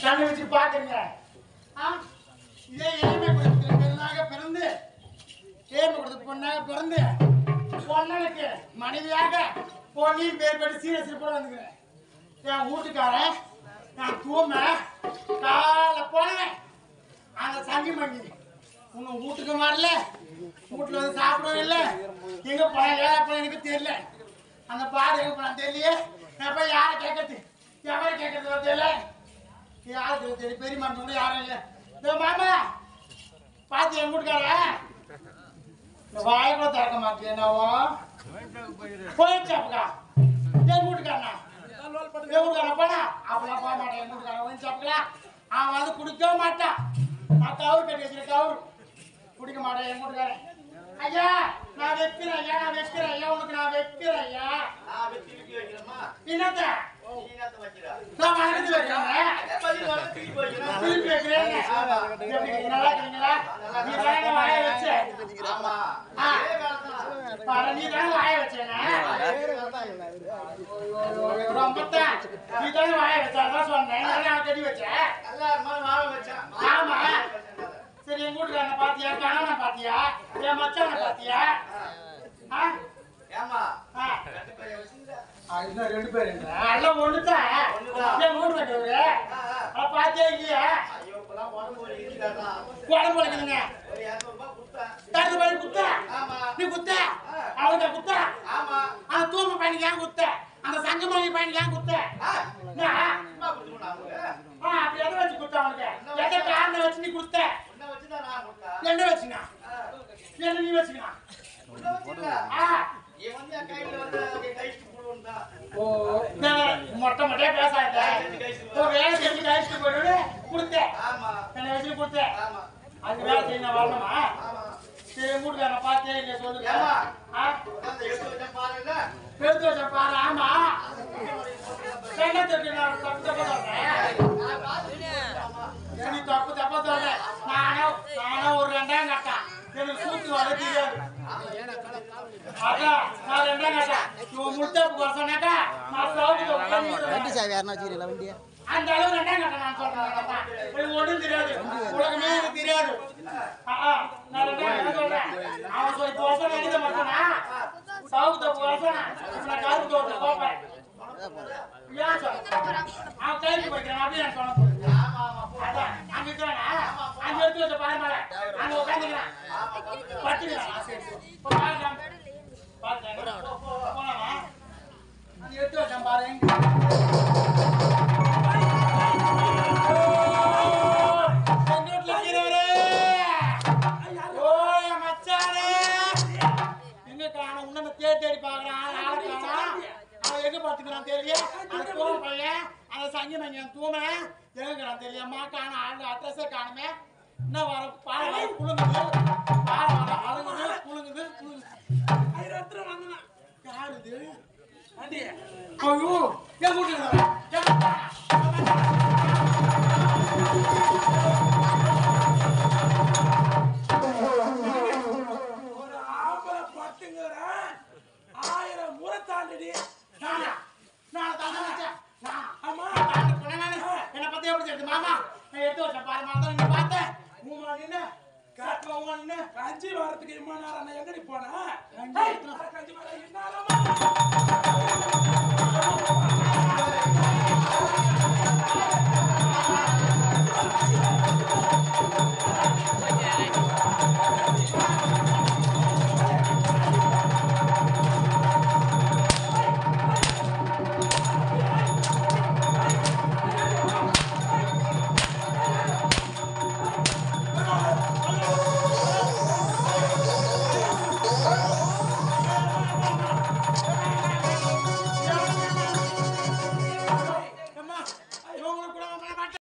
கண்ணு வச்சு பாக்குறீங்க. இதே ஏழ்மை குடும்பத்துல பெண்ணாக பிறந்து ஏழ்மை குடும்பத்து பொண்ணாக பிறந்து பொண்ணனுக்கு மனைவியாக பொண்ணின் பேர் படி சீரசில் போட வந்துக்கிறேன். என் வீட்டுக்காரன் நான் தூம காலை போனேன் அந்த சங்கி மங்கி உன்னை வீட்டுக்கு வரல, வீட்டுல வந்து சாப்பிடவும் இல்லை. எங்க பணம் ஏழா பணம் எனக்கு தெரியல. அந்த பாடு எங்க பணம் தெரியலையே. நான் போய் யாரை கேட்கறது, எவரை கேட்கறது தெரியல. யாருக்கு தெரியும்? பெரிய மனுஷன் கூட யாரும் இல்லை. மாமா பார்த்து என் வீட்டுக்கார இந்த வாயை கூட திறக்க மாட்டேன். என்னவோ போயிடுச்சாப்புக்கா என் வீட்டுக்காரனா என் வீட்டுக்காரன போனா அப்பெல்லாம் போக மாட்டேன். என் வீட்டுக்காரன் போயிடுச்சாப்புக்கா. அவன் வந்து குடிக்கவே மாட்டான். நான் கவுரு கட்டி வச்சிருக்கேன். கவுரு குடிக்க மாட்டேன் என் வீட்டுக்காரன். ஐயா நான் வைக்கிறேன் ஐயா, நான் வைக்கிறேன் ஐயா, உனக்கு நான் வைக்கிறேன் ஐயா. என்னத்த நான் மறந்து வைக்கிறேன், திருப்பி வைக்கிறேன். நல்லா இருக்கிறீங்களா? நீ தானே வாய வச்ச, நீ தானே வாய வச்சேன்னா ரொம்பத்தான் நீ தானே வாய வச்சாதான் சொன்னேன். நான் கட்டி வச்சேன். ஆமா சரி, என் வீட்டுக்காரனை பாத்தியா, கணவனை பாத்தியா, என் மச்சானை பாத்தியா? இன்னும் 2 பேர் எல்லாம் ஒண்ணுதான். மூணு கட்டுறது பாத்தே இல்லையா? உடம்பு வலிக்குதுங்க. 200 ரூபாய் குத்த நீ குத்த அவங்க குத்த அந்த தூம பையனுக்கு ஏன் குத்த அந்த சங்கமணி பையனுக்கு ஏன் குத்த அப்படி எதை வச்சு குத்த அவனுக்கு எதை காரணம் வச்சு நீ குத்த என்ன வச்சுங்க என்ன நீ வச்சுங்க மொட்டை மொட்டையா பேசாத வேலை செஞ்சு கழிச்சுட்டு போயிட்டு கொடுத்தேன் என்ன வச்சு கொடுத்தேன் அது வேலை செய்ய வரணுமா சரி மூட்டுக்கார பார்த்தே இல்லையா சொல்லுங்க எடுத்து வச்ச பாரு ஆமா தப்பு தப்பா சொல்றேன் நீ தப்பு தப்பா சொல்றேன் நானே ஒரு 2000 கட்டான் எனக்கு கூத்து வர தெரியாது அதான் நான் 2000 கட்டான் இவன் முழுத்தாப்பு வர சொன்னாக்கா நான் வண்டி சாவி யாருன்னா வச்சுக்கிறீங்களா வண்டியை அந்த அளவு 2000 கட்டான் நான் சொல்றேன் எனக்கு ஒன்றும் தெரியாது உலகமே எனக்கு தெரியாது நான் 2000 சொல்றேன் அவன் சொல்லி வருஷம் நினைக்க மாட்டானா சாவு தப்பு வருஷம் நான் கருப்பு தோட்டத்தில் பார்ப்பேன் ஏன் சொல்ல அவன் கைக்கு போய்க்கிறான் அப்படியே நான் சொல்ல போறேன் அதான் அங்க இருக்கிறானா அங்க எடுத்து வச்ச பாரு மேல அங்க உட்காந்துக்கிறான் பட்டுக்கிறான் போனாமா அங்க எடுத்து வச்சான் பாரு தேடி பாக்குறான் அவன் எங்க பாத்துக்கிறான் தெரியல அந்த தூம பையன் அந்த சங்கி மங்கன் தூமை எங்கிறான் தெரியமா காண ஆளு அட்ரஸே காணுமே என்ன வர பாறை வர குழுங்குது பாறை வர அழுகுது குழுங்குது யாரு இது ஐயோ என் வீட்டுல என்ன பத்தி எப்படி மாமா எடுத்து வச்ச பாரு மாதிரி நீ பார்த்தேன் 3 மணி நின்று 5 வாரத்துக்கு 3 நேரம் எங்கடி போன